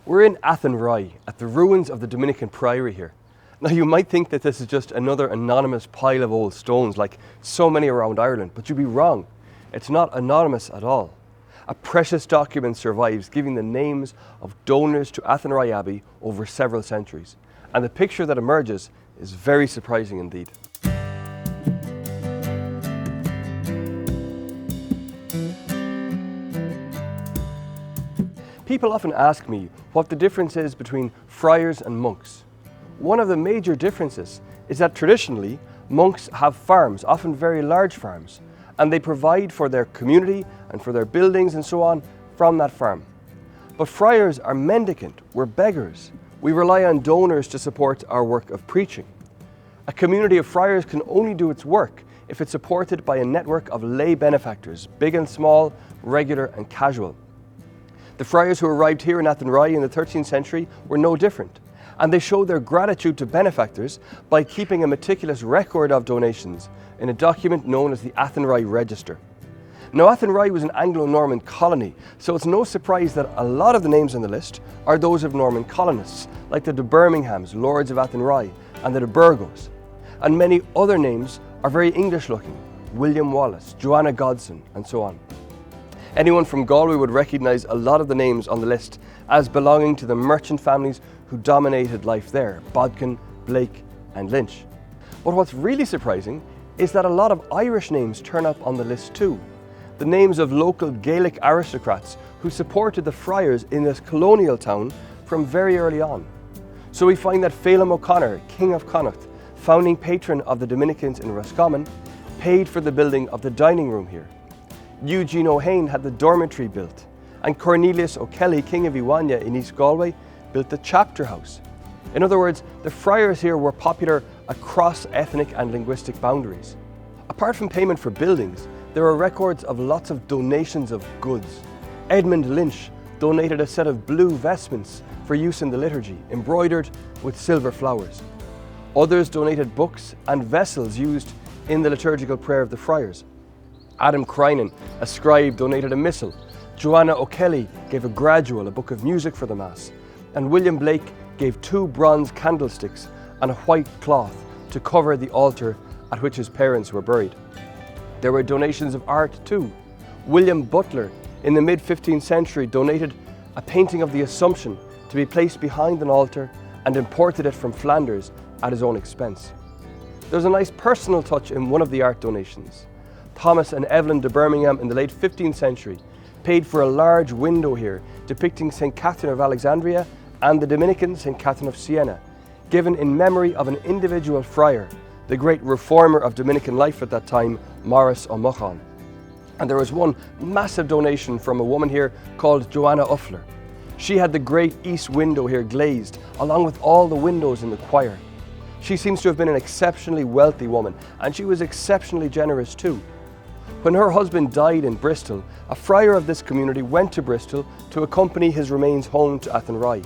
We're in Athenry, at the ruins of the Dominican Priory here. Now you might think that this is just another anonymous pile of old stones like so many around Ireland, but you'd be wrong. It's not anonymous at all. A precious document survives giving the names of donors to Athenry Abbey over several centuries. And the picture that emerges is very surprising indeed. People often ask me what the difference is between friars and monks. One of the major differences is that traditionally monks have farms, often very large farms, and they provide for their community and for their buildings and so on from that farm. But friars are mendicant, we're beggars. We rely on donors to support our work of preaching. A community of friars can only do its work if it's supported by a network of lay benefactors, big and small, regular and casual. The friars who arrived here in Athenry in the 13th century were no different, and they showed their gratitude to benefactors by keeping a meticulous record of donations in a document known as the Athenry Register. Now, Athenry was an Anglo-Norman colony, so it's no surprise that a lot of the names on the list are those of Norman colonists, like the de Birminghams, Lords of Athenry, and the de Burgos. And many other names are very English-looking: William Wallace, Joanna Godson, and so on. Anyone from Galway would recognise a lot of the names on the list as belonging to the merchant families who dominated life there: Bodkin, Blake and Lynch. But what's really surprising is that a lot of Irish names turn up on the list too. The names of local Gaelic aristocrats who supported the friars in this colonial town from very early on. So we find that Phelim O'Connor, King of Connacht, founding patron of the Dominicans in Roscommon, paid for the building of the dining room here. Eugene O'Hain had the dormitory built, and Cornelius O'Kelly, King of Iwanya in East Galway, built the chapter house. In other words, the friars here were popular across ethnic and linguistic boundaries. Apart from payment for buildings, there are records of lots of donations of goods. Edmund Lynch donated a set of blue vestments for use in the liturgy, embroidered with silver flowers. Others donated books and vessels used in the liturgical prayer of the friars. Adam Crinan, a scribe, donated a missal. Joanna O'Kelly gave a gradual, a book of music for the Mass. And William Blake gave 2 bronze candlesticks and a white cloth to cover the altar at which his parents were buried. There were donations of art too. William Butler, in the mid-15th century, donated a painting of the Assumption to be placed behind an altar and imported it from Flanders at his own expense. There's a nice personal touch in one of the art donations. Thomas and Evelyn de Birmingham in the late 15th century paid for a large window here depicting St. Catherine of Alexandria and the Dominican St. Catherine of Siena, given in memory of an individual friar, the great reformer of Dominican life at that time, Maurice O'Machan. And there was one massive donation from a woman here called Joanna Uffler. She had the great east window here glazed, along with all the windows in the choir. She seems to have been an exceptionally wealthy woman, and she was exceptionally generous too. When her husband died in Bristol, a friar of this community went to Bristol to accompany his remains home to Athenry.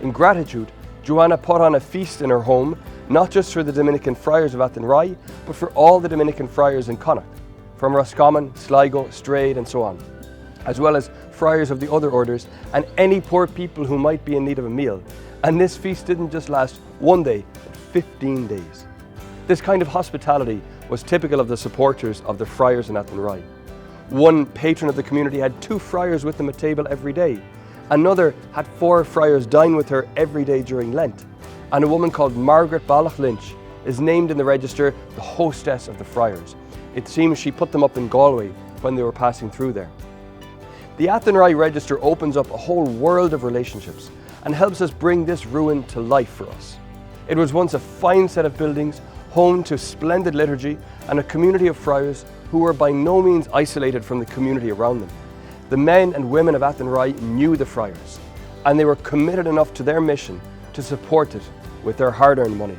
In gratitude, Joanna put on a feast in her home, not just for the Dominican friars of Athenry, but for all the Dominican friars in Connacht, from Roscommon, Sligo, Strayed and so on, as well as friars of the other orders and any poor people who might be in need of a meal. And this feast didn't just last one day, but 15 days. This kind of hospitality was typical of the supporters of the friars in Athenry. One patron of the community had 2 friars with them at table every day. Another had 4 friars dine with her every day during Lent. And a woman called Margaret Ballach Lynch is named in the register the hostess of the friars. It seems she put them up in Galway when they were passing through there. The Athenry register opens up a whole world of relationships and helps us bring this ruin to life for us. It was once a fine set of buildings, home to splendid liturgy and a community of friars who were by no means isolated from the community around them. The men and women of Athenry knew the friars, and they were committed enough to their mission to support it with their hard-earned money.